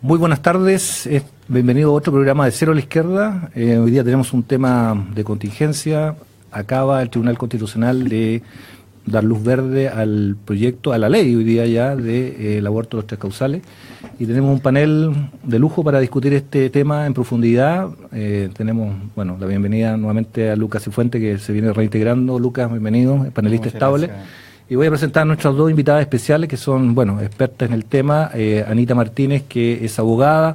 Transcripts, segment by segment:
Muy buenas tardes, bienvenido a otro programa de Cero a la Izquierda. Hoy día tenemos un tema de contingencia. Acaba el Tribunal Constitucional de dar luz verde al proyecto, a la ley hoy día ya del aborto de los 3 causales. Y tenemos un panel de lujo para discutir este tema en profundidad. Tenemos, bueno, la bienvenida nuevamente a Lucas Cifuentes, que se viene reintegrando. Lucas, bienvenido, panelista estable. Gracias. Y voy a presentar a nuestras 2 invitadas especiales que son, bueno, expertas en el tema. Anita Martínez, que es abogada,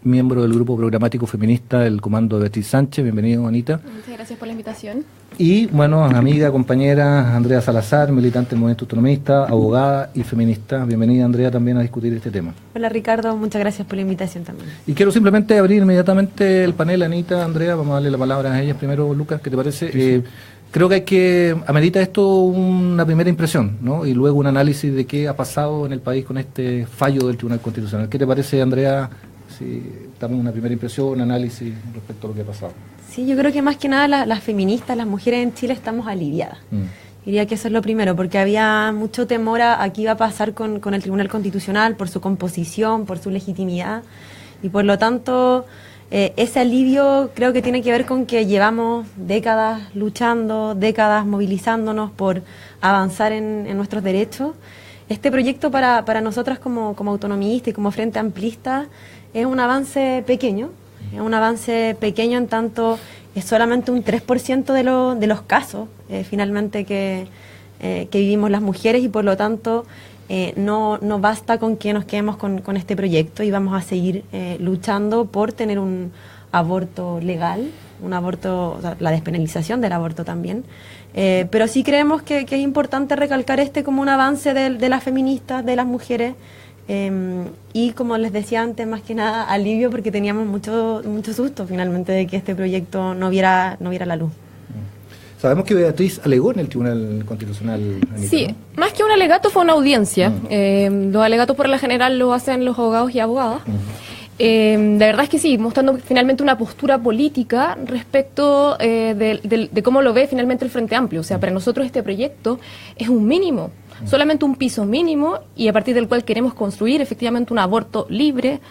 miembro del grupo programático feminista del Comando de Beatriz Sánchez. Bienvenido, Anita. Muchas gracias por la invitación. Y, bueno, amiga, compañera Andrea Salazar, militante del Movimiento Autonomista, abogada y feminista. Bienvenida, Andrea, también a discutir este tema. Hola, Ricardo. Muchas gracias por la invitación también. Y quiero simplemente abrir inmediatamente el panel. Anita, Andrea, vamos a darle la palabra a ellas primero. Lucas, ¿qué te parece? Sí. Creo que amerita esto una primera impresión, ¿no? Y luego un análisis de qué ha pasado en el país con este fallo del Tribunal Constitucional. ¿Qué te parece, Andrea, si damos una primera impresión, un análisis respecto a lo que ha pasado? Sí, yo creo que más que nada las feministas, las mujeres en Chile estamos aliviadas. Diría que eso es lo primero, porque había mucho temor a qué iba a pasar con el Tribunal Constitucional por su composición, por su legitimidad, y por lo tanto ese alivio creo que tiene que ver con que llevamos décadas luchando, décadas movilizándonos por avanzar en nuestros derechos. Este proyecto para nosotras como autonomistas y como Frente Amplista es un avance pequeño. Es un avance pequeño en tanto es solamente un 3% de los casos finalmente que vivimos las mujeres, y por lo tanto no basta con que nos quedemos con este proyecto, y vamos a seguir luchando por tener un aborto legal, un aborto, o sea, la despenalización del aborto también. Pero sí creemos que es importante recalcar como un avance de las feministas, de las mujeres. Y como les decía antes, más que nada alivio, porque teníamos mucho susto finalmente de que este proyecto no viera la luz. Sabemos que Beatriz alegó en el Tribunal Constitucional, Anita, sí, ¿no? Más que un alegato fue una audiencia. Los alegatos por lo general lo hacen los abogados y abogadas. La verdad es que sí, mostrando finalmente una postura política respecto de cómo lo ve finalmente el Frente Amplio. O sea, para nosotros este proyecto es un mínimo, solamente un piso mínimo, y a partir del cual queremos construir efectivamente un aborto libre,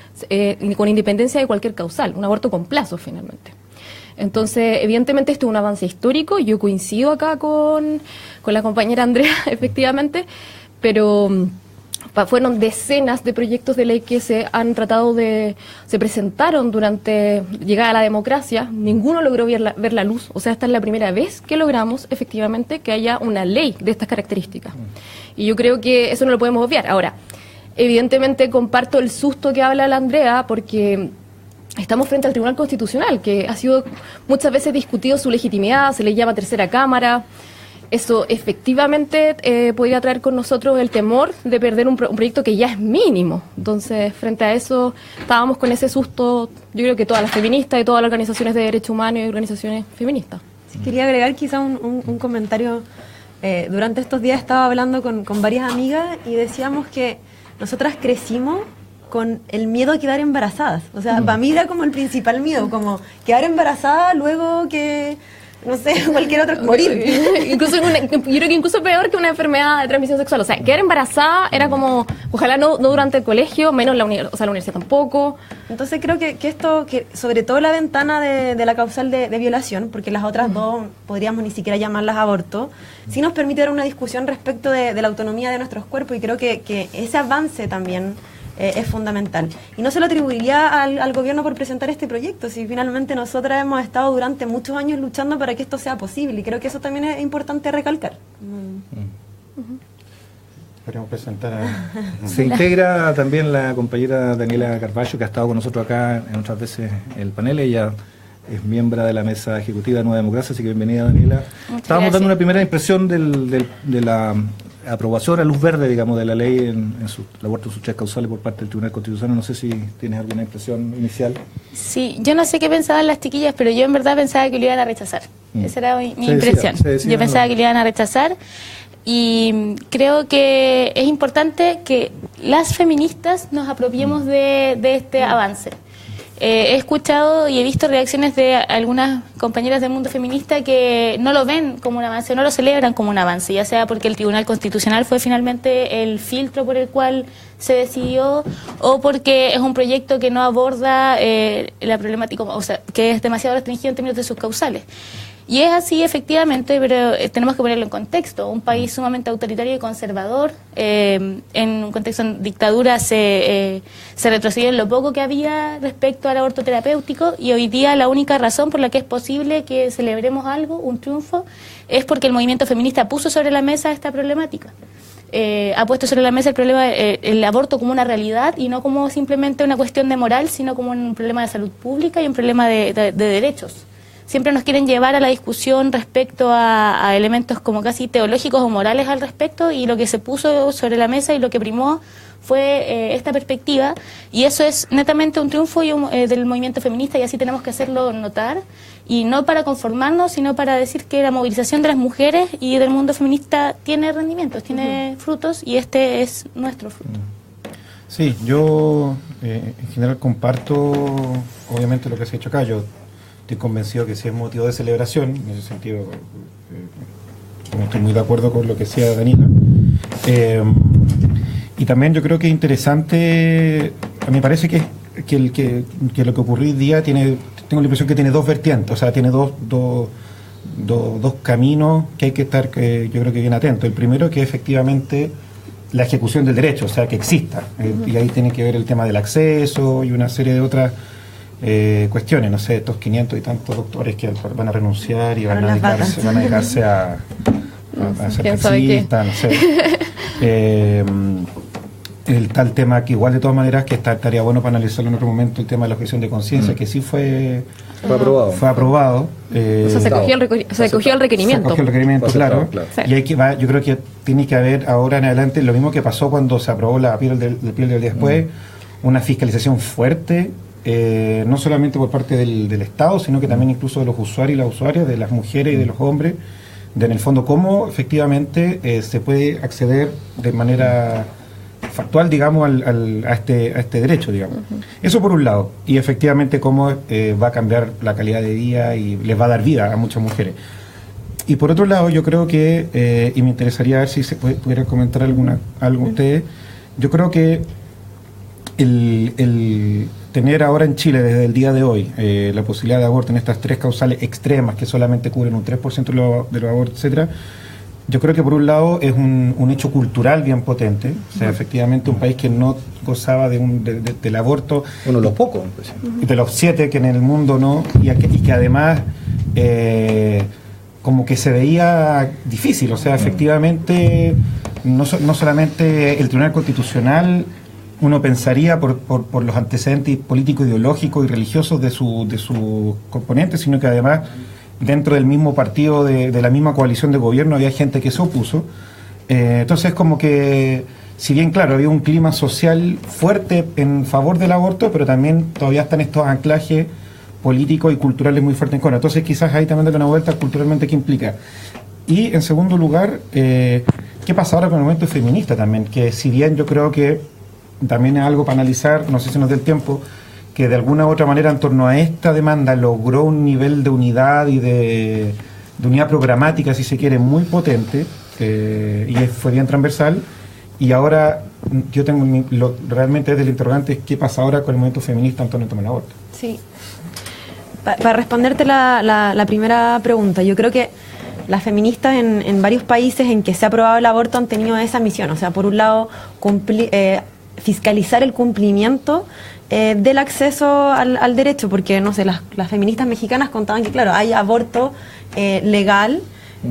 con independencia de cualquier causal, un aborto con plazo finalmente. Entonces, evidentemente esto es un avance histórico. Yo coincido acá con la compañera Andrea, efectivamente, pero fueron decenas de proyectos de ley que se presentaron durante llegada a la democracia. Ninguno logró ver la luz. O sea, esta es la primera vez que logramos efectivamente que haya una ley de estas características. Y yo creo que eso no lo podemos obviar. Ahora, evidentemente comparto el susto que habla la Andrea, porque estamos frente al Tribunal Constitucional, que ha sido muchas veces discutido su legitimidad, se le llama tercera cámara. Eso efectivamente podría traer con nosotros el temor de perder un proyecto que ya es mínimo. Entonces, frente a eso, estábamos con ese susto, yo creo que todas las feministas y todas las organizaciones de derechos humanos y organizaciones feministas. Sí, quería agregar quizá un comentario. Durante estos días estaba hablando con varias amigas y decíamos que nosotras crecimos con el miedo a quedar embarazadas. O sea, para mí era como el principal miedo, como quedar embarazada luego que, no sé, cualquier otro, morir. Incluso yo creo que incluso peor que una enfermedad de transmisión sexual. O sea, quedar embarazada era como, ojalá no durante el colegio, menos la universidad tampoco. Entonces creo que esto, que sobre todo la ventana de la causal de violación, porque las otras dos podríamos ni siquiera llamarlas aborto, sí nos permite dar una discusión respecto de la autonomía de nuestros cuerpos, y creo que ese avance también es fundamental. Y no se lo atribuiría al gobierno por presentar este proyecto, si finalmente nosotras hemos estado durante muchos años luchando para que esto sea posible, y creo que eso también es importante recalcar. Podríamos presentar Se integra también la compañera Daniela Carballo, que ha estado con nosotros acá en otras veces en el panel. Ella es miembro de la mesa ejecutiva de Nueva Democracia, así que bienvenida, Daniela. Estábamos dando una primera impresión de la aprobación a luz verde, digamos, de la ley en el aborto de sus 3 causales por parte del Tribunal Constitucional. No sé si tienes alguna impresión inicial. Sí, yo no sé qué pensaban las chiquillas, pero yo en verdad pensaba que lo iban a rechazar. Esa era mi impresión. Yo pensaba que lo iban a rechazar, y creo que es importante que las feministas nos apropiemos de este avance. He escuchado y he visto reacciones de algunas compañeras del mundo feminista que no lo ven como un avance, no lo celebran como un avance, ya sea porque el Tribunal Constitucional fue finalmente el filtro por el cual se decidió, o porque es un proyecto que no aborda la problemática, o sea, que es demasiado restringido en términos de sus causales. Y es así, efectivamente, pero tenemos que ponerlo en contexto. Un país sumamente autoritario y conservador, en un contexto de dictadura, se retrocedió en lo poco que había respecto al aborto terapéutico, y hoy día la única razón por la que es posible que celebremos algo, un triunfo, es porque el movimiento feminista puso sobre la mesa esta problemática. Ha puesto sobre la mesa el problema, el aborto como una realidad y no como simplemente una cuestión de moral, sino como un problema de salud pública y un problema de derechos. Siempre nos quieren llevar a la discusión respecto a elementos como casi teológicos o morales al respecto, y lo que se puso sobre la mesa y lo que primó fue esta perspectiva, y eso es netamente un triunfo del movimiento feminista, y así tenemos que hacerlo notar, y no para conformarnos, sino para decir que la movilización de las mujeres y del mundo feminista tiene rendimientos, tiene frutos, y este es nuestro fruto. Sí, yo en general comparto obviamente lo que se ha hecho acá. Yo estoy convencido que sí es motivo de celebración, en ese sentido no estoy muy de acuerdo con lo que decía Danila. Y también yo creo que es interesante, a mí me parece que lo que ocurrió hoy día tengo la impresión que tiene dos vertientes, o sea, tiene dos caminos que hay que estar, yo creo que bien atentos. El primero, que efectivamente la ejecución del derecho, o sea, que exista, y ahí tiene que ver el tema del acceso y una serie de otras cuestiones, no sé, estos 500 y tantos doctores que van a renunciar y van a dedicarse a ser taxistas, no sé. El tal tema que igual de todas maneras que estaría bueno para analizarlo en otro momento, el tema de la objeción de conciencia, que sí fue aprobado. O sea, se cogió el requerimiento. Se cogió el requerimiento, claro. Sí. Y yo creo que tiene que haber ahora en adelante lo mismo que pasó cuando se aprobó la piel del día después, una fiscalización fuerte, no solamente por parte del Estado, sino que también incluso de los usuarios y las usuarias, de las mujeres y de los hombres, de en el fondo cómo efectivamente se puede acceder de manera factual, digamos, a este derecho, digamos. Eso por un lado, y efectivamente cómo va a cambiar la calidad de vida y les va a dar vida a muchas mujeres. Y por otro lado, yo creo que, y me interesaría ver si se pudiera comentar algo ustedes, yo creo que el tener ahora en Chile desde el día de hoy la posibilidad de aborto en estas tres causales extremas que solamente cubren un 3% de los abortos, etcétera, yo creo que por un lado es un hecho cultural bien potente, o sea, efectivamente un país que no gozaba del aborto, uno de los pocos, de los 7 que en el mundo no, y que además como que se veía difícil, o sea, efectivamente no solamente el Tribunal Constitucional, uno pensaría por los antecedentes políticos, ideológicos y religiosos de sus componentes, sino que además dentro del mismo partido, de la misma coalición de gobierno, había gente que se opuso. Entonces, como que, si bien, claro, había un clima social fuerte en favor del aborto, pero también todavía están estos anclajes políticos y culturales muy fuertes en contra. Entonces, quizás ahí también darle una vuelta culturalmente qué implica. Y, en segundo lugar, ¿qué pasa ahora con el movimiento feminista también? Que si bien yo creo que también es algo para analizar, no sé si nos dé el tiempo, que de alguna u otra manera en torno a esta demanda logró un nivel de unidad y de unidad programática, si se quiere, muy potente, y fue bien transversal, y ahora yo tengo realmente desde el interrogante es qué pasa ahora con el movimiento feminista en torno al aborto. Sí. Para responderte la primera pregunta, yo creo que las feministas en varios países en que se ha aprobado el aborto han tenido esa misión, o sea, por un lado fiscalizar el cumplimiento del acceso al derecho, porque, no sé, las feministas mexicanas contaban que, claro, hay aborto legal,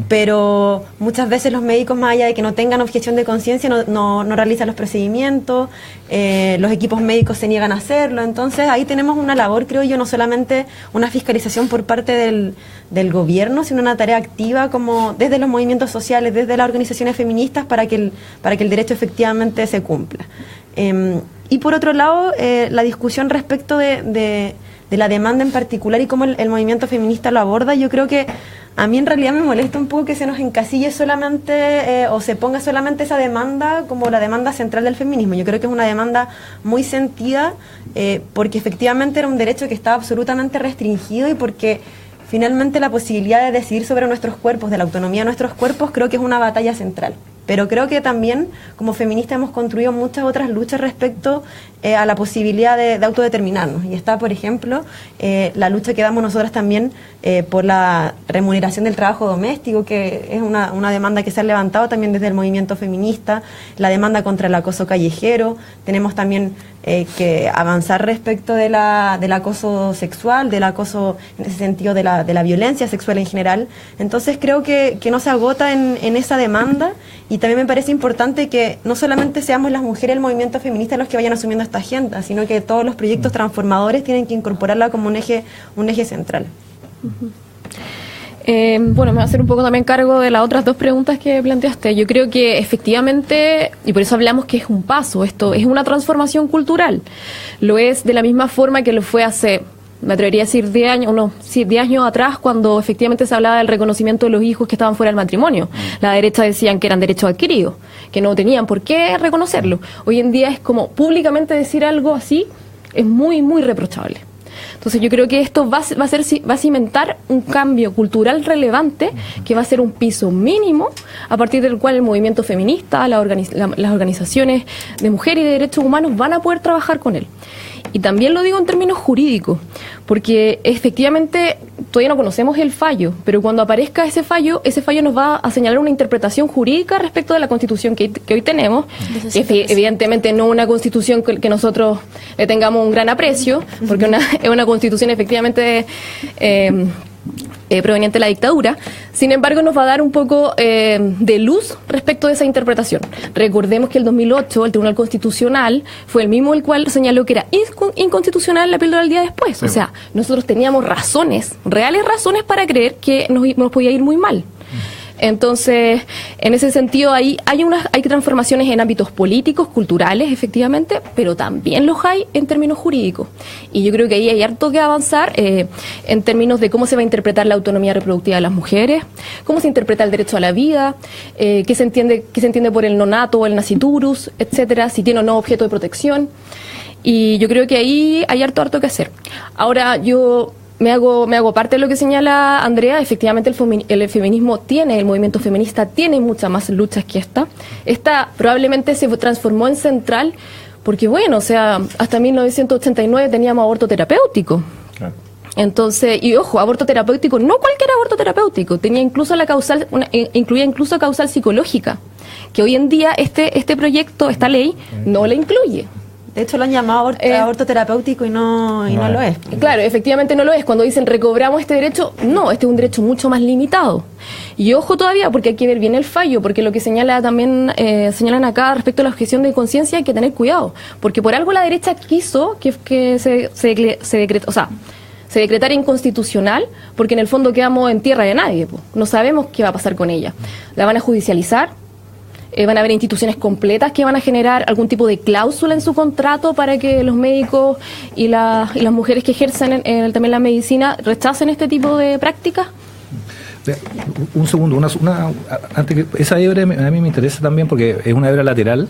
pero muchas veces los médicos, más allá de que no tengan objeción de conciencia, no realizan los procedimientos, los equipos médicos se niegan a hacerlo. Entonces ahí tenemos una labor, creo yo, no solamente una fiscalización por parte del gobierno, sino una tarea activa como desde los movimientos sociales, desde las organizaciones feministas, para que el derecho efectivamente se cumpla. Y por otro lado, la discusión respecto de la demanda en particular y cómo el movimiento feminista lo aborda, yo creo que A mí en realidad me molesta un poco que se nos encasille solamente o se ponga solamente esa demanda como la demanda central del feminismo. Yo creo que es una demanda muy sentida porque efectivamente era un derecho que estaba absolutamente restringido y porque finalmente la posibilidad de decidir sobre nuestros cuerpos, de la autonomía de nuestros cuerpos, creo que es una batalla central. Pero creo que también como feministas hemos construido muchas otras luchas respecto a la posibilidad de autodeterminarnos. Y está, por ejemplo, la lucha que damos nosotras también por la remuneración del trabajo doméstico, que es una demanda que se ha levantado también desde el movimiento feminista, la demanda contra el acoso callejero. Tenemos también que avanzar respecto del acoso sexual, del acoso en ese sentido de la violencia sexual en general. Entonces creo que no se agota en esa demanda. Y también me parece importante que no solamente seamos las mujeres del movimiento feminista los que vayan asumiendo esta agenda, sino que todos los proyectos transformadores tienen que incorporarla como un eje central. Bueno, me voy a hacer un poco también cargo de las otras dos preguntas que planteaste. Yo creo que efectivamente, y por eso hablamos que es un paso, esto es una transformación cultural. Lo es de la misma forma que lo fue hace, me atrevería a decir 10 años atrás, cuando efectivamente se hablaba del reconocimiento de los hijos que estaban fuera del matrimonio. La derecha decían que eran derechos adquiridos, que no tenían por qué reconocerlo. Hoy en día es como públicamente decir algo así, es muy, muy reprochable. Entonces yo creo que esto va a cimentar un cambio cultural relevante que va a ser un piso mínimo a partir del cual el movimiento feminista, las organizaciones de mujeres y de derechos humanos van a poder trabajar con él. Y también lo digo en términos jurídicos, porque efectivamente todavía no conocemos el fallo, pero cuando aparezca ese fallo nos va a señalar una interpretación jurídica respecto de la Constitución que hoy tenemos, que evidentemente no una Constitución que nosotros le tengamos un gran aprecio, porque es una Constitución efectivamente proveniente de la dictadura. Sin embargo, nos va a dar un poco de luz respecto de esa interpretación. Recordemos que el 2008 el Tribunal Constitucional fue el mismo el cual señaló que era inconstitucional la píldora del día después. Sí. O sea, nosotros teníamos reales razones para creer que nos podía ir muy mal. Entonces, en ese sentido, hay transformaciones en ámbitos políticos, culturales, efectivamente, pero también los hay en términos jurídicos. Y yo creo que ahí hay harto que avanzar en términos de cómo se va a interpretar la autonomía reproductiva de las mujeres, cómo se interpreta el derecho a la vida, qué se entiende por el nonato o el nasciturus, etcétera, si tiene o no objeto de protección. Y yo creo que ahí hay harto que hacer. Ahora, yo me hago parte de lo que señala Andrea. Efectivamente el feminismo el movimiento feminista tiene muchas más luchas que esta. Esta probablemente se transformó en central porque, bueno, o sea, hasta 1989 teníamos aborto terapéutico. Claro. Entonces, y ojo, aborto terapéutico, no cualquier aborto terapéutico, incluía incluso causal psicológica, que hoy en día este proyecto, esta ley, no la incluye. De hecho, lo han llamado aborto terapéutico y no lo es. Claro, efectivamente no lo es. Cuando dicen recobramos este derecho, no, este es un derecho mucho más limitado. Y ojo todavía, porque hay que ver bien el fallo, porque lo que señalan acá respecto a la objeción de conciencia hay que tener cuidado. Porque por algo la derecha quiso que se decretara inconstitucional, porque en el fondo quedamos en tierra de nadie. No sabemos qué va a pasar con ella. La van a judicializar. Van a haber instituciones completas que van a generar algún tipo de cláusula en su contrato para que los médicos y las mujeres que ejercen también la medicina rechacen este tipo de prácticas. Un segundo, antes que esa hebra a mí me interesa también porque es una hebra lateral,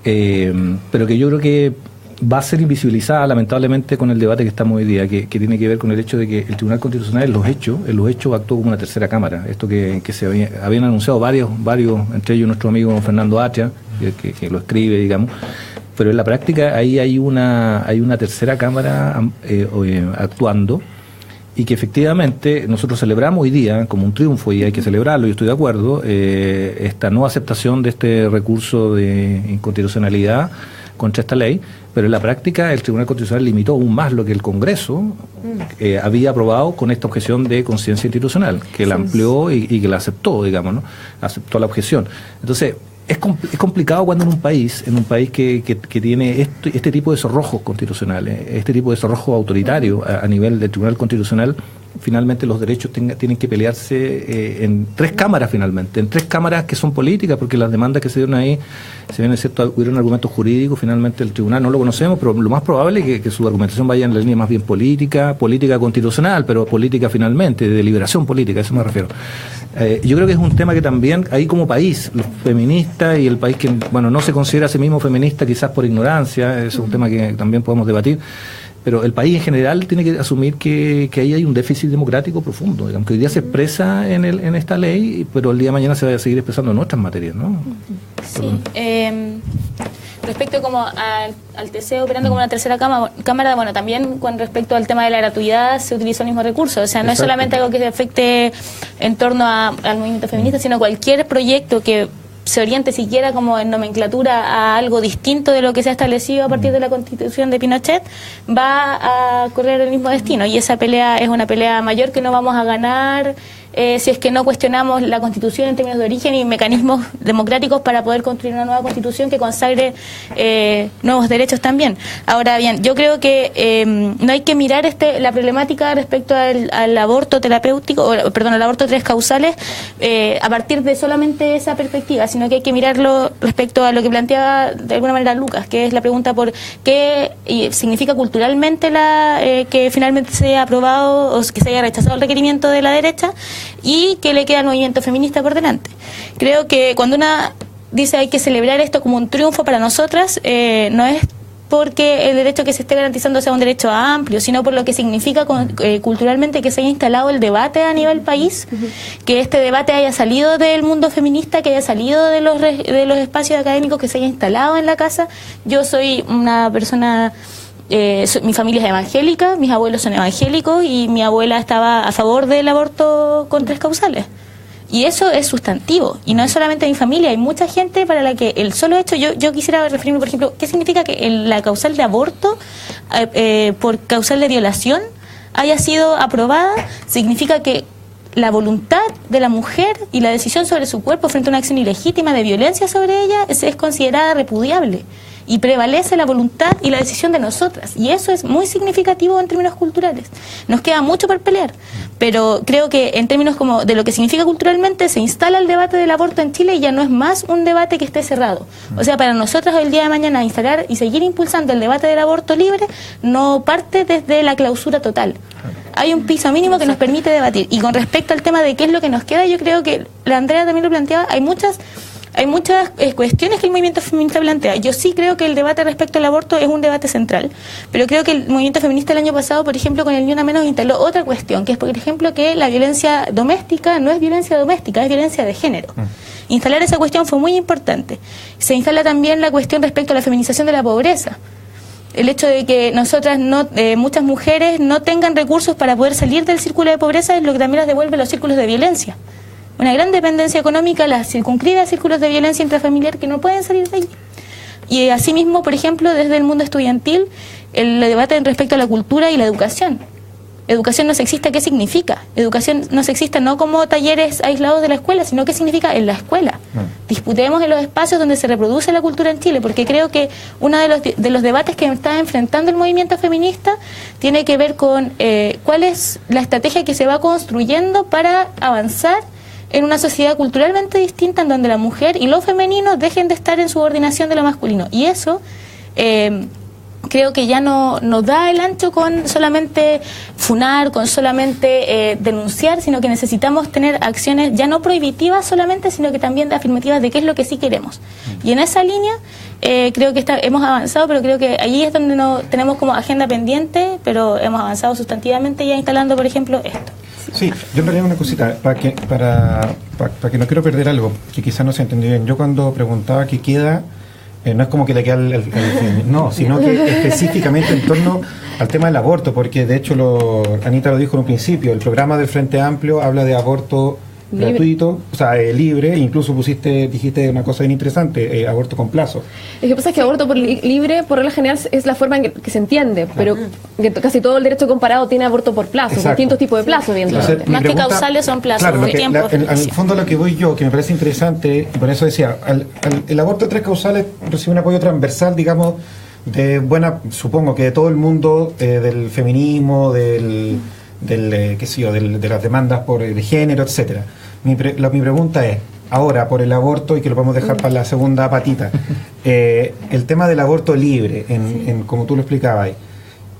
pero que yo creo que va a ser invisibilizada lamentablemente con el debate que estamos hoy día, que tiene que ver con el hecho de que el Tribunal Constitucional en los hechos actuó como una tercera cámara. Esto que se habían anunciado varios, entre ellos nuestro amigo Fernando Atria, que lo escribe, digamos, pero en la práctica ahí hay una tercera cámara actuando, y que efectivamente nosotros celebramos hoy día como un triunfo, y hay que celebrarlo, y estoy de acuerdo, esta no aceptación de este recurso de inconstitucionalidad contra esta ley, pero en la práctica el Tribunal Constitucional limitó aún más lo que el Congreso había aprobado con esta objeción de conciencia institucional, que la amplió y que la aceptó, digamos, ¿no? Aceptó la objeción. Entonces, es complicado cuando en un país que tiene este tipo de cerrojos constitucionales, este tipo de cerrojos autoritarios a nivel del Tribunal Constitucional, finalmente los derechos tienen que pelearse en 3 cámaras finalmente, en 3 cámaras que son políticas, porque las demandas que se dieron ahí, si bien es cierto, hubieron argumentos jurídicos, finalmente el tribunal no lo conocemos, pero lo más probable es que su argumentación vaya en la línea más bien política constitucional, pero política finalmente, de deliberación política, a eso me refiero. Yo creo que es un tema que también, ahí como país, los feministas y el país que, bueno, no se considera a sí mismo feminista quizás por ignorancia, es un tema que también podemos debatir, pero el país en general tiene que asumir que ahí hay un déficit democrático profundo, digamos, que hoy día se expresa en esta ley, pero el día de mañana se va a seguir expresando en otras materias, ¿no? Sí. Respecto como al TC operando como una tercera cámara, bueno, también con respecto al tema de la gratuidad se utilizó el mismo recurso, o sea, no es solamente algo que se afecte en torno al movimiento feminista, sino cualquier proyecto que se oriente siquiera como en nomenclatura a algo distinto de lo que se ha establecido a partir de la Constitución de Pinochet, va a correr el mismo destino, y esa pelea es una pelea mayor que no vamos a ganar si es que no cuestionamos la Constitución en términos de origen y mecanismos democráticos para poder construir una nueva Constitución que consagre nuevos derechos también. Ahora bien, yo creo que no hay que mirar la problemática respecto al aborto terapéutico, al aborto 3 causales a partir de solamente esa perspectiva, sino que hay que mirarlo respecto a lo que planteaba de alguna manera Lucas, que es la pregunta por qué significa culturalmente que finalmente se haya aprobado o que se haya rechazado el requerimiento de la derecha, y que le queda al movimiento feminista por delante. Creo que cuando una dice hay que celebrar esto como un triunfo para nosotras, no es porque el derecho que se esté garantizando sea un derecho amplio, sino por lo que significa culturalmente que se haya instalado el debate a nivel país, que este debate haya salido del mundo feminista, que haya salido de los espacios académicos, que se haya instalado en la casa. Yo soy una persona... mi familia es evangélica, mis abuelos son evangélicos y mi abuela estaba a favor del aborto con 3 causales. Y eso es sustantivo, y no es solamente mi familia, hay mucha gente para la que el solo hecho, yo quisiera referirme, por ejemplo, ¿qué significa que la causal de aborto por causal de violación haya sido aprobada? Significa que la voluntad de la mujer y la decisión sobre su cuerpo frente a una acción ilegítima de violencia sobre ella es considerada repudiable. Y prevalece la voluntad y la decisión de nosotras. Y eso es muy significativo en términos culturales. Nos queda mucho por pelear, pero creo que en términos como de lo que significa culturalmente, se instala el debate del aborto en Chile y ya no es más un debate que esté cerrado. O sea, para nosotras el día de mañana instalar y seguir impulsando el debate del aborto libre no parte desde la clausura total. Hay un piso mínimo que nos permite debatir. Y con respecto al tema de qué es lo que nos queda, yo creo que la Andrea también lo planteaba, hay muchas cuestiones que el movimiento feminista plantea. Yo sí creo que el debate respecto al aborto es un debate central, pero creo que el movimiento feminista el año pasado, por ejemplo, con el Ni Una Menos instaló otra cuestión, que es, por ejemplo, que la violencia doméstica no es violencia doméstica, es violencia de género. Instalar esa cuestión fue muy importante. Se instala también la cuestión respecto a la feminización de la pobreza. El hecho de que nosotras, muchas mujeres, no tengan recursos para poder salir del círculo de pobreza es lo que también las devuelve a los círculos de violencia. Una gran dependencia económica las circunscribe a círculos de violencia intrafamiliar que no pueden salir de ahí. Y asimismo, por ejemplo, desde el mundo estudiantil, el debate respecto a la cultura y la educación. Educación no sexista, ¿qué significa? Educación no sexista no como talleres aislados de la escuela, sino qué significa en la escuela. Disputemos en los espacios donde se reproduce la cultura en Chile, porque creo que uno de los debates que está enfrentando el movimiento feminista tiene que ver con cuál es la estrategia que se va construyendo para avanzar en una sociedad culturalmente distinta en donde la mujer y lo femenino dejen de estar en subordinación de lo masculino. Y eso creo que ya no da el ancho con solamente funar, con solamente denunciar, sino que necesitamos tener acciones ya no prohibitivas solamente, sino que también afirmativas de qué es lo que sí queremos. Y en esa línea creo que hemos avanzado, pero creo que allí es donde no tenemos como agenda pendiente, pero hemos avanzado sustantivamente ya instalando, por ejemplo, esto. Sí, yo en realidad una cosita, para que no quiero perder algo, que quizás no se entendió bien. Yo cuando preguntaba qué queda, no es como que le queda no, sino que específicamente en torno al tema del aborto, porque de hecho Anita lo dijo en un principio, el programa del Frente Amplio habla de aborto gratuito, o sea, libre, incluso dijiste una cosa bien interesante, aborto con plazo. Lo que pasa es que aborto libre, por regla general, es la forma en que se entiende, pero que casi todo el derecho comparado tiene aborto por plazo, distintos tipos de plazo, evidentemente. Más que causales son plazos, claro, en el fondo lo que voy yo, que me parece interesante, y por eso decía, el aborto de 3 causales recibe un apoyo transversal, digamos, supongo que de todo el mundo, del feminismo, de qué sé yo, de las demandas de género, etcétera. Mi pregunta es, ahora, por el aborto, y que lo podemos dejar para la segunda patita, el tema del aborto libre, como tú lo explicabas,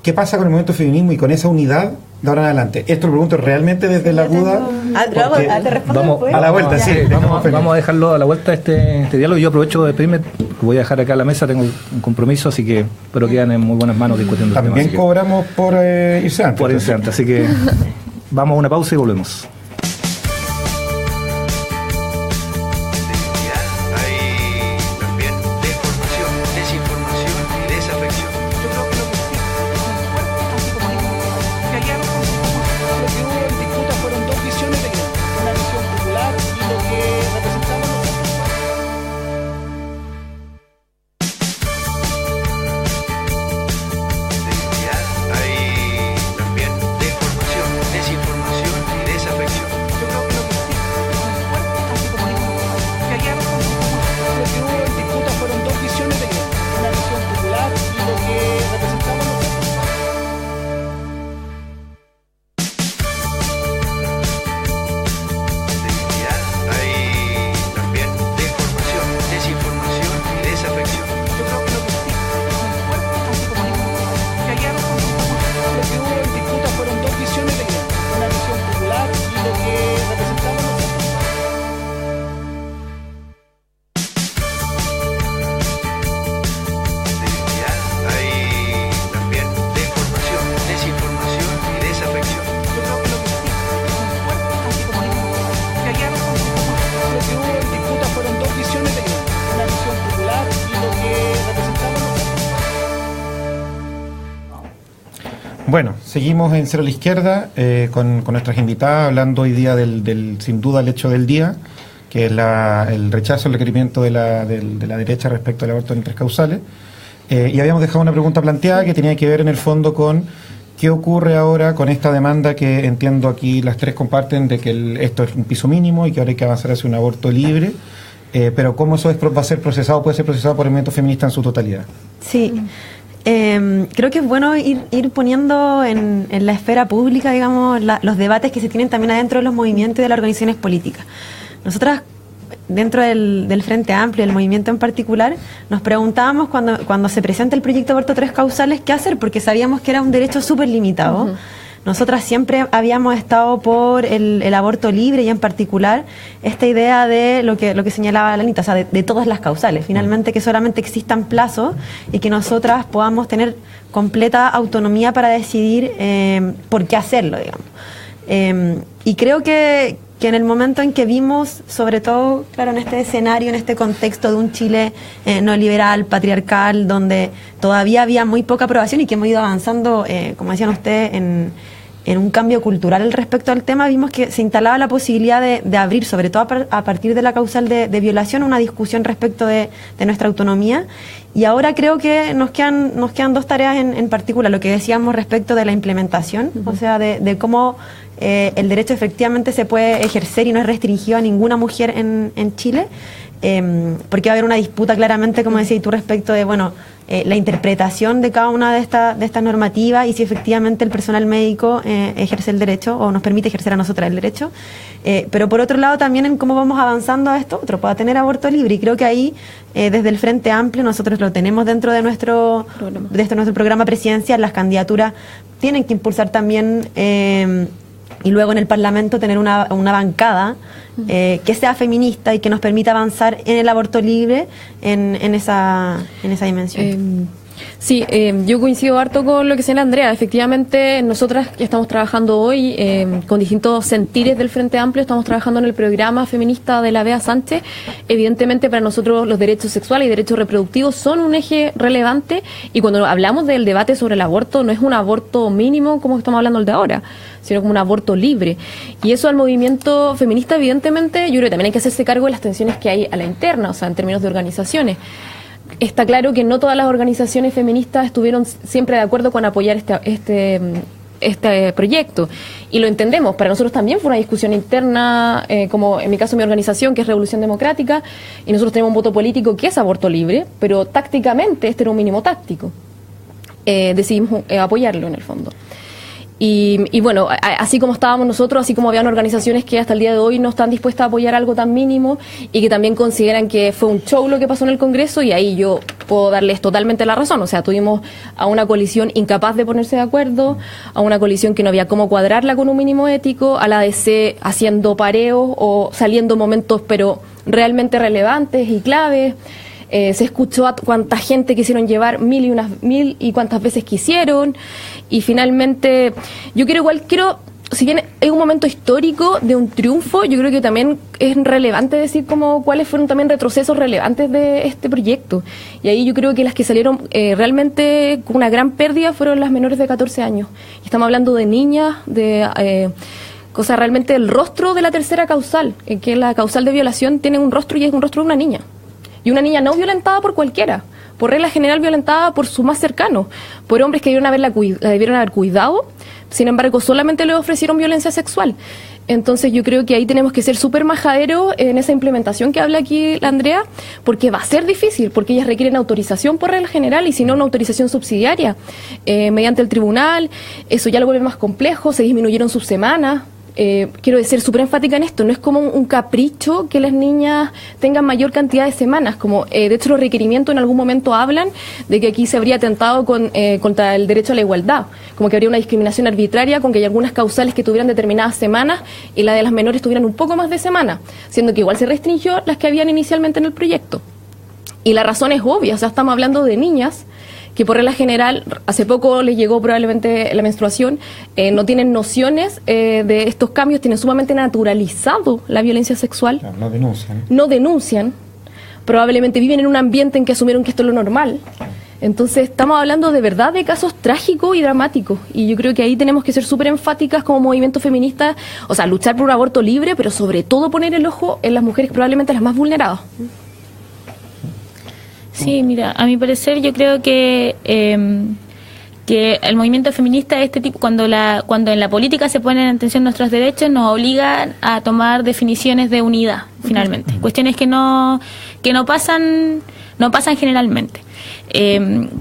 ¿qué pasa con el movimiento feminismo y con esa unidad de ahora en adelante? Esto lo pregunto realmente desde la duda. Te respondo después. A la vuelta, sí. Vamos a dejarlo a la vuelta este diálogo. Yo aprovecho de despedirme, voy a dejar acá la mesa, tengo un compromiso, así que espero que queden en muy buenas manos discutiendo el tema. También cobramos por irse antes. Por irse antes, así que vamos a una pausa y volvemos. Bueno, seguimos en Cero a la Izquierda con nuestras invitadas, hablando hoy día del sin duda el hecho del día, que es el rechazo al requerimiento de la derecha respecto al aborto en 3 causales. Y habíamos dejado una pregunta planteada que tenía que ver en el fondo con qué ocurre ahora con esta demanda que entiendo aquí las 3 comparten de que esto es un piso mínimo y que ahora hay que avanzar hacia un aborto libre, pero cómo eso va a ser procesado, puede ser procesado por el movimiento feminista en su totalidad. Sí. Creo que es bueno ir poniendo en la esfera pública, digamos, los debates que se tienen también adentro de los movimientos y de las organizaciones políticas. Nosotras, dentro del Frente Amplio, del movimiento en particular, nos preguntábamos cuando se presenta el proyecto de aborto 3 causales, ¿qué hacer? Porque sabíamos que era un derecho súper limitado. Uh-huh. Nosotras siempre habíamos estado por el aborto libre y en particular esta idea de lo que señalaba la Anita, o sea, de todas las causales. Finalmente que solamente existan plazos y que nosotras podamos tener completa autonomía para decidir por qué hacerlo, digamos. Y creo que en el momento en que vimos, sobre todo, claro, en este escenario, en este contexto de un Chile no liberal, patriarcal, donde todavía había muy poca aprobación y que hemos ido avanzando, como decían ustedes, en un cambio cultural al respecto al tema, vimos que se instalaba la posibilidad de abrir, sobre todo a partir de la causal de violación, una discusión respecto de nuestra autonomía. Y ahora creo que nos quedan 2 tareas en particular, lo que decíamos respecto de la implementación, uh-huh. O sea, de cómo el derecho efectivamente se puede ejercer y no es restringido a ninguna mujer en Chile, porque va a haber una disputa claramente, como decías tú, respecto de, la interpretación de cada una de estas normativas y si efectivamente el personal médico ejerce el derecho o nos permite ejercer a nosotras el derecho. Pero por otro lado también en cómo vamos avanzando a esto otro, para tener aborto libre, y creo que ahí desde el Frente Amplio nosotros lo tenemos dentro de nuestro programa presidencial. Las candidaturas tienen que impulsar también y luego en el Parlamento tener una bancada que sea feminista y que nos permita avanzar en el aborto libre en esa dimensión. Sí, yo coincido harto con lo que señala Andrea. Efectivamente, nosotras ya estamos trabajando hoy con distintos sentires del Frente Amplio, estamos trabajando en el programa feminista de la Bea Sánchez. Evidentemente, para nosotros los derechos sexuales y derechos reproductivos son un eje relevante, y cuando hablamos del debate sobre el aborto, no es un aborto mínimo como estamos hablando el de ahora, sino como un aborto libre. Y eso al movimiento feminista, evidentemente, yo creo que también hay que hacerse cargo de las tensiones que hay a la interna, o sea, en términos de organizaciones. Está claro que no todas las organizaciones feministas estuvieron siempre de acuerdo con apoyar este proyecto, y lo entendemos. Para nosotros también fue una discusión interna, como en mi caso mi organización, que es Revolución Democrática, y nosotros tenemos un voto político que es aborto libre, pero tácticamente este era un mínimo táctico. Decidimos apoyarlo en el fondo. Y bueno, así como estábamos nosotros, así como habían organizaciones que hasta el día de hoy no están dispuestas a apoyar algo tan mínimo y que también consideran que fue un show lo que pasó en el Congreso, y ahí yo puedo darles totalmente la razón. O sea, tuvimos a una coalición incapaz de ponerse de acuerdo, a una coalición que no había cómo cuadrarla con un mínimo ético, a la DC haciendo pareos o saliendo momentos pero realmente relevantes y claves. Se escuchó a cuánta gente quisieron llevar, mil y cuántas veces quisieron, y finalmente yo quiero, si bien es un momento histórico de un triunfo, yo creo que también es relevante decir como cuáles fueron también retrocesos relevantes de este proyecto, y ahí yo creo que las que salieron realmente con una gran pérdida fueron las menores de 14 años, y estamos hablando de niñas, de cosa realmente del rostro de la tercera causal, que la causal de violación tiene un rostro y es un rostro de una niña. Y una niña no violentada por cualquiera, por regla general violentada por su más cercano, por hombres que debieron haber cuidado, sin embargo solamente le ofrecieron violencia sexual. Entonces yo creo que ahí tenemos que ser súper majaderos en esa implementación que habla aquí la Andrea, porque va a ser difícil, porque ellas requieren autorización por regla general y si no una autorización subsidiaria mediante el tribunal. Eso ya lo vuelve más complejo, se disminuyeron sus semanas. Quiero ser súper enfática en esto, no es como un capricho que las niñas tengan mayor cantidad de semanas, como de hecho los requerimientos en algún momento hablan de que aquí se habría atentado contra el derecho a la igualdad, como que habría una discriminación arbitraria con que hay algunas causales que tuvieran determinadas semanas y la de las menores tuvieran un poco más de semanas, siendo que igual se restringió las que habían inicialmente en el proyecto. Y la razón es obvia, o sea, estamos hablando de niñas que por regla general, hace poco les llegó probablemente la menstruación, no tienen nociones de estos cambios, tienen sumamente naturalizado la violencia sexual. Claro, no denuncian. No denuncian, probablemente viven en un ambiente en que asumieron que esto es lo normal. Entonces estamos hablando de verdad de casos trágicos y dramáticos, y yo creo que ahí tenemos que ser súper enfáticas como movimiento feminista, o sea, luchar por un aborto libre, pero sobre todo poner el ojo en las mujeres probablemente las más vulneradas. Sí, mira, a mi parecer yo creo que el movimiento feminista de este tipo, cuando en la política se ponen en tensión nuestros derechos, nos obliga a tomar definiciones de unidad, finalmente. Cuestiones que no pasan generalmente.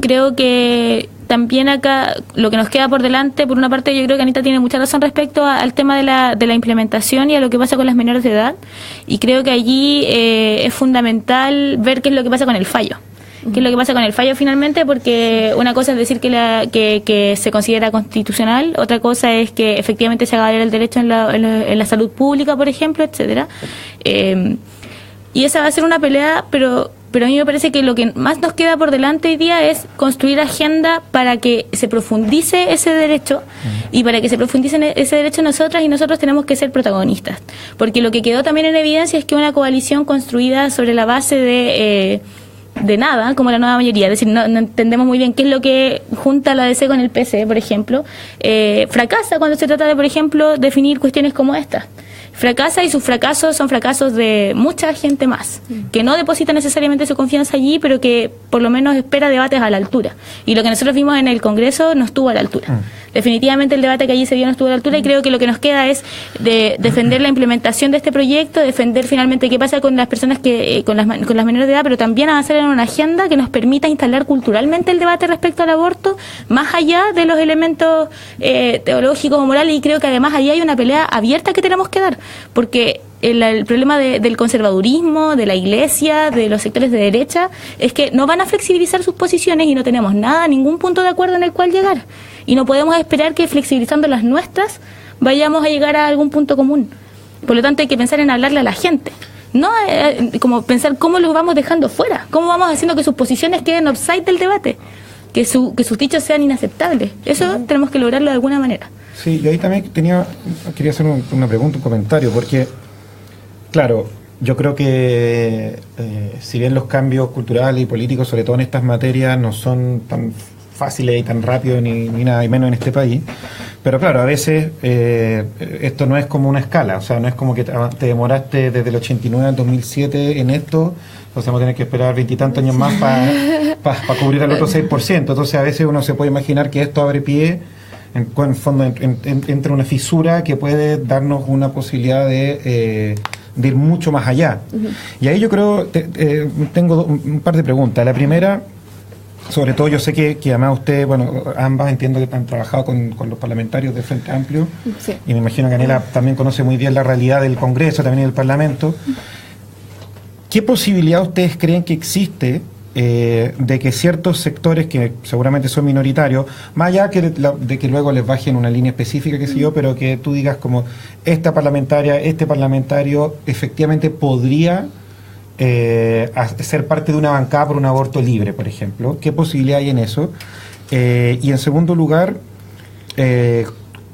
Creo que también acá lo que nos queda por delante, por una parte yo creo que Anita tiene mucha razón respecto al tema de la implementación y a lo que pasa con las menores de edad, y creo que allí es fundamental ver qué es lo que pasa con el fallo. ¿Qué es lo que pasa con el fallo finalmente? Porque una cosa es decir que se considera constitucional, otra cosa es que efectivamente se haga valer el derecho en la salud pública, por ejemplo, etcétera. Y esa va a ser una pelea, pero a mí me parece que lo que más nos queda por delante hoy día es construir agenda para que se profundice ese derecho, y para que se profundice ese derecho nosotras y nosotros tenemos que ser protagonistas. Porque lo que quedó también en evidencia es que una coalición construida sobre la base de nada, como la nueva mayoría, es decir, no entendemos muy bien qué es lo que junta la DC con el PC, por ejemplo, fracasa cuando se trata de, por ejemplo, definir cuestiones como estas. Fracasa, y sus fracasos son fracasos de mucha gente más, que no deposita necesariamente su confianza allí, pero que por lo menos espera debates a la altura. Y lo que nosotros vimos en el Congreso no estuvo a la altura. Definitivamente el debate que allí se dio no estuvo a la altura, y creo que lo que nos queda es de defender la implementación de este proyecto, defender finalmente qué pasa con las personas con las menores de edad, pero también avanzar en una agenda que nos permita instalar culturalmente el debate respecto al aborto, más allá de los elementos teológicos o morales, y creo que además allí hay una pelea abierta que tenemos que dar, porque el problema del conservadurismo, de la iglesia, de los sectores de derecha, es que no van a flexibilizar sus posiciones y no tenemos ningún punto de acuerdo en el cual llegar. Y no podemos esperar que flexibilizando las nuestras vayamos a llegar a algún punto común. Por lo tanto, hay que pensar en hablarle a la gente. No como pensar cómo los vamos dejando fuera, cómo vamos haciendo que sus posiciones queden offside del debate, que sus dichos sean inaceptables. Eso tenemos que lograrlo de alguna manera. Sí, y ahí también quería hacer una pregunta, un comentario, porque, claro, yo creo que si bien los cambios culturales y políticos, sobre todo en estas materias, no son tan fáciles y tan rápidos ni nada, y menos en este país, pero claro, a veces esto no es como una escala, o sea, no es como que te demoraste desde el 89 al 2007 en esto, o sea, vamos a tener que esperar 20 y tantos años más para cubrir el otro 6%, entonces a veces uno se puede imaginar que esto abre pie en fondo entre una fisura que puede darnos una posibilidad de ir mucho más allá. Y ahí yo creo, tengo un par de preguntas. La primera, sobre todo yo sé que además ustedes, bueno, ambas entiendo que han trabajado con los parlamentarios del Frente Amplio, Sí. y me imagino que Anela también conoce muy bien la realidad del Congreso, también del Parlamento. ¿Qué posibilidad ustedes creen que existe de que ciertos sectores que seguramente son minoritarios, más allá de que luego les bajen una línea específica, qué sé yo, pero que tú digas como esta parlamentaria, este parlamentario efectivamente podría ser parte de una bancada por un aborto libre, por ejemplo? ¿Qué posibilidad hay en eso? Y en segundo lugar,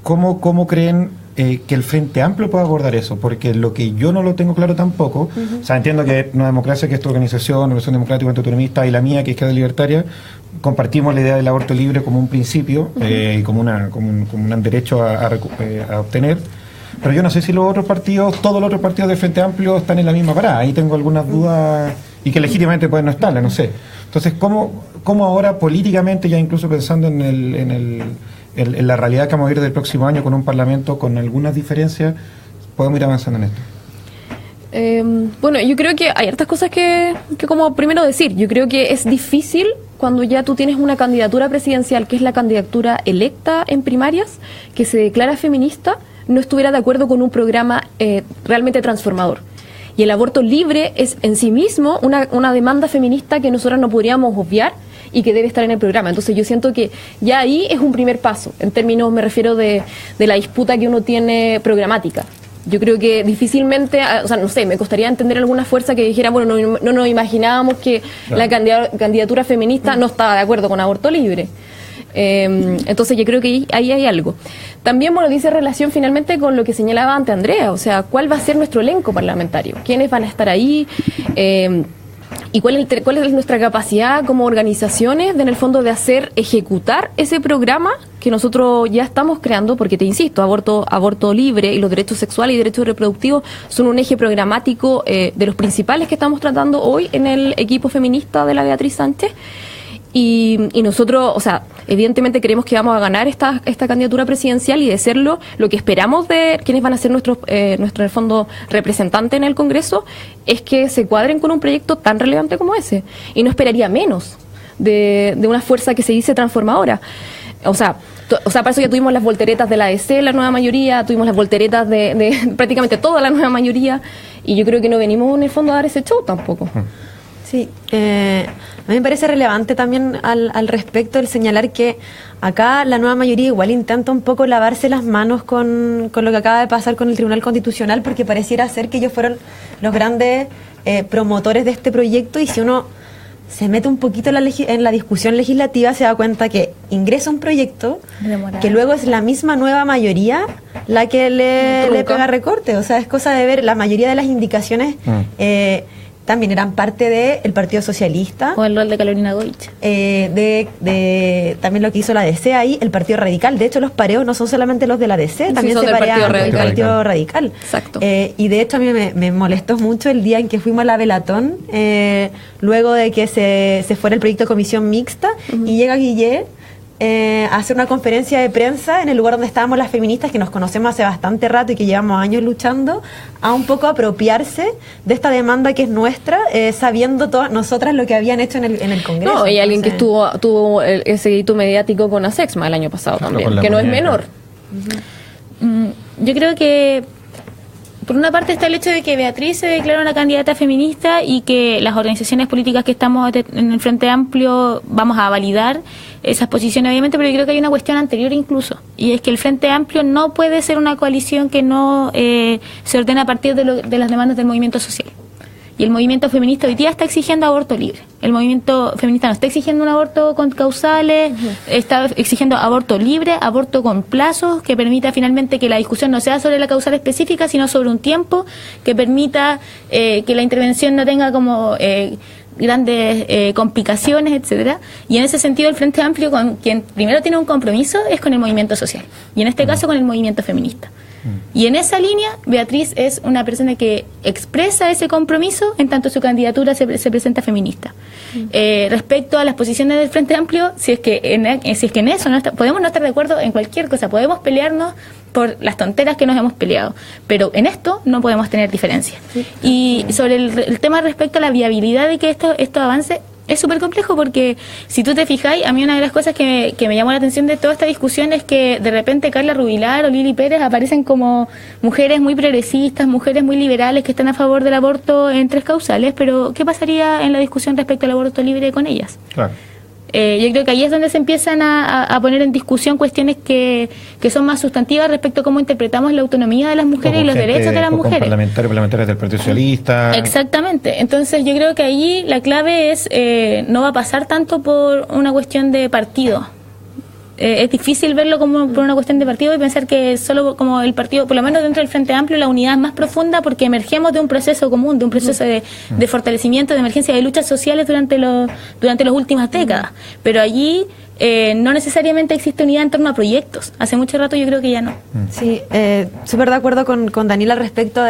¿cómo creen que el Frente Amplio pueda abordar eso? Porque lo que yo no lo tengo claro tampoco, o sea, entiendo que Nueva Democracia, que es tu organización, Organización Democrática Autonomista, y la mía, que es Izquierda Libertaria, compartimos la idea del aborto libre como un principio y como un derecho a obtener. Pero yo no sé si los otros partidos, todos los otros partidos del Frente Amplio están en la misma parada. Ahí tengo algunas dudas y que legítimamente pueden no estarlas, no sé. Entonces, ¿cómo ahora políticamente, ya incluso pensando en la realidad que vamos a ir del próximo año con un parlamento con algunas diferencias, podemos ir avanzando en esto? Bueno, yo creo que hay hartas cosas que como primero decir, yo creo que es difícil cuando ya tú tienes una candidatura presidencial, que es la candidatura electa en primarias, que se declara feminista, no estuviera de acuerdo con un programa realmente transformador. Y el aborto libre es en sí mismo una demanda feminista que nosotros no podríamos obviar y que debe estar en el programa. Entonces yo siento que ya ahí es un primer paso, en términos, me refiero de la disputa que uno tiene programática. Yo creo que difícilmente, o sea, no sé, me costaría entender alguna fuerza que dijera, bueno, no nos imaginábamos que la candidatura feminista no estaba de acuerdo con aborto libre. Entonces yo creo que ahí hay algo. También, bueno, dice relación finalmente con lo que señalaba antes Andrea, o sea, ¿cuál va a ser nuestro elenco parlamentario? ¿Quiénes van a estar ahí? ¿Y cuál es nuestra capacidad como organizaciones en el fondo de ejecutar ese programa que nosotros ya estamos creando? Porque te insisto, aborto libre y los derechos sexuales y derechos reproductivos son un eje programático de los principales que estamos tratando hoy en el equipo feminista de la Beatriz Sánchez. Y nosotros, o sea, evidentemente creemos que vamos a ganar esta candidatura presidencial, y de serlo, lo que esperamos de quienes van a ser nuestro en el fondo representantes en el Congreso es que se cuadren con un proyecto tan relevante como ese. Y no esperaría menos de una fuerza que se dice transformadora. O sea, para eso ya tuvimos las volteretas de la ADC, la nueva mayoría, tuvimos las volteretas de prácticamente toda la nueva mayoría, y yo creo que no venimos en el fondo a dar ese show tampoco. Sí, a mí me parece relevante también al respecto el señalar que acá la nueva mayoría igual intenta un poco lavarse las manos con lo que acaba de pasar con el Tribunal Constitucional, porque pareciera ser que ellos fueron los grandes promotores de este proyecto, y si uno se mete un poquito en la discusión legislativa se da cuenta que ingresa un proyecto que luego es la misma nueva mayoría la que le pega recorte. O sea, es cosa de ver, la mayoría de las indicaciones también eran parte del Partido Socialista. O el rol de Carolina Goich. También lo que hizo la DC ahí, el Partido Radical. De hecho, los pareos no son solamente los de la DC, también se parean el Partido Radical. Exacto. Y de hecho a mí me molestó mucho el día en que fuimos a la Velatón, luego de que se fuera el proyecto de comisión mixta, y llega Guillé a hacer una conferencia de prensa en el lugar donde estábamos las feministas, que nos conocemos hace bastante rato y que llevamos años luchando, a un poco apropiarse de esta demanda que es nuestra, sabiendo todas nosotras lo que habían hecho en el Congreso. No, y alguien que tuvo ese hito mediático con Asexma el año pasado también, que no es menor. Yo creo que por una parte está el hecho de que Beatriz se declara una candidata feminista y que las organizaciones políticas que estamos en el Frente Amplio vamos a validar esas posiciones, obviamente, pero yo creo que hay una cuestión anterior incluso, y es que el Frente Amplio no puede ser una coalición que no se ordena a partir de las demandas del movimiento social. Y el movimiento feminista hoy día está exigiendo aborto libre. El movimiento feminista no está exigiendo un aborto con causales, está exigiendo aborto libre, aborto con plazos, que permita finalmente que la discusión no sea sobre la causal específica, sino sobre un tiempo, que permita que la intervención no tenga como grandes complicaciones, etcétera. Y en ese sentido el Frente Amplio, con quien primero tiene un compromiso, es con el movimiento social, y en este caso con el movimiento feminista. Y en esa línea, Beatriz es una persona que expresa ese compromiso en tanto su candidatura se presenta feminista. Respecto a las posiciones del Frente Amplio, si es que en eso podemos no estar de acuerdo en cualquier cosa, podemos pelearnos por las tonteras que nos hemos peleado, pero en esto no podemos tener diferencia. Y sobre el tema respecto a la viabilidad de que esto avance, Es súper complejo porque si tú te fijáis, a mí una de las cosas que me llamó la atención de toda esta discusión es que de repente Carla Rubilar o Lili Pérez aparecen como mujeres muy progresistas, mujeres muy liberales que están a favor del aborto en 3 causales, pero ¿qué pasaría en la discusión respecto al aborto libre con ellas? Claro. Yo creo que ahí es donde se empiezan a poner en discusión cuestiones que son más sustantivas respecto a cómo interpretamos la autonomía de las mujeres y los derechos de las mujeres. Parlamentarios del Partido Socialista. Exactamente. Entonces yo creo que ahí la clave es, no va a pasar tanto por una cuestión de partido. Es difícil verlo como por una cuestión de partido y pensar que solo como el partido, por lo menos dentro del Frente Amplio, la unidad es más profunda porque emergemos de un proceso común, de un proceso de fortalecimiento, de emergencia, de luchas sociales durante las últimas décadas. Pero allí no necesariamente existe unidad en torno a proyectos. Hace mucho rato yo creo que ya no. Sí, súper de acuerdo con Daniela respecto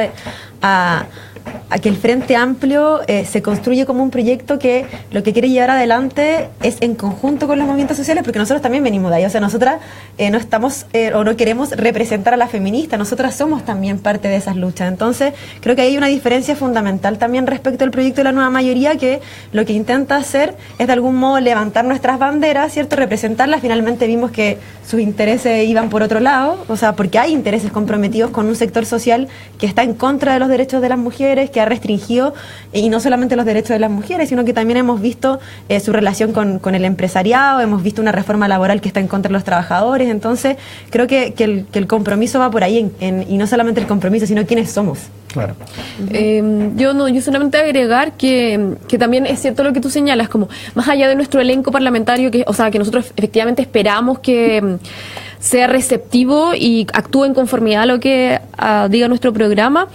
a que el Frente Amplio se construye como un proyecto que lo que quiere llevar adelante es en conjunto con los movimientos sociales, porque nosotros también venimos de ahí. O sea, nosotras no estamos o no queremos representar a las feministas, nosotras somos también parte de esas luchas. Entonces, creo que hay una diferencia fundamental también respecto al proyecto de la nueva mayoría, que lo que intenta hacer es de algún modo levantar nuestras banderas, ¿cierto? Representarlas. Finalmente vimos que sus intereses iban por otro lado, o sea, porque hay intereses comprometidos con un sector social que está en contra de los derechos de las mujeres, que ha restringido, y no solamente los derechos de las mujeres, sino que también hemos visto su relación con el empresariado, hemos visto una reforma laboral que está en contra de los trabajadores. Entonces creo que el compromiso va por ahí, y no solamente el compromiso, sino quiénes somos. Claro. Yo solamente agregar que también es cierto lo que tú señalas, como más allá de nuestro elenco parlamentario, que nosotros efectivamente esperamos que sea receptivo y actúe en conformidad a lo que diga nuestro programa.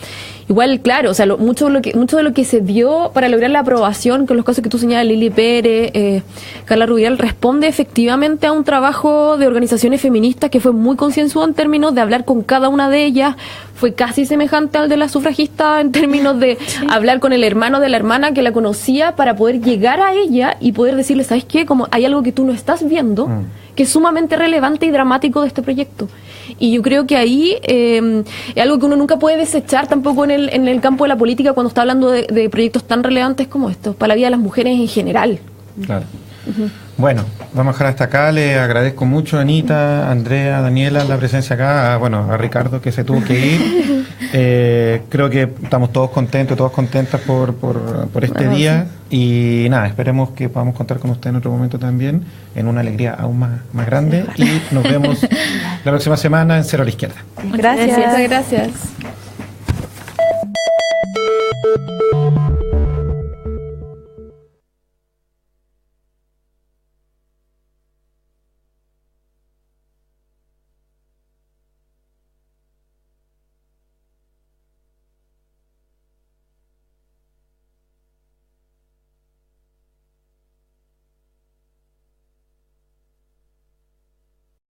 Igual, claro, o sea, mucho de lo que se dio para lograr la aprobación, con los casos que tú señalas, Lili Pérez, Carla Rubilar, responde efectivamente a un trabajo de organizaciones feministas que fue muy concienzudo en términos de hablar con cada una de ellas. Fue casi semejante al de la sufragista en términos de hablar con el hermano de la hermana que la conocía para poder llegar a ella y poder decirle, ¿sabes qué? Como hay algo que tú no estás viendo, que es sumamente relevante y dramático de este proyecto. Y yo creo que ahí es algo que uno nunca puede desechar tampoco en el campo de la política cuando está hablando de proyectos tan relevantes como estos, para la vida de las mujeres en general. Claro. Bueno, vamos a dejar hasta acá. Le agradezco mucho a Anita, Andrea, Daniela la presencia acá, a Ricardo que se tuvo que ir. Creo que estamos todos contentos, todas contentas por este día, y nada, esperemos que podamos contar con usted en otro momento también, en una alegría aún más grande, y nos vemos la próxima semana en Cero a la Izquierda. Gracias. Muchas gracias.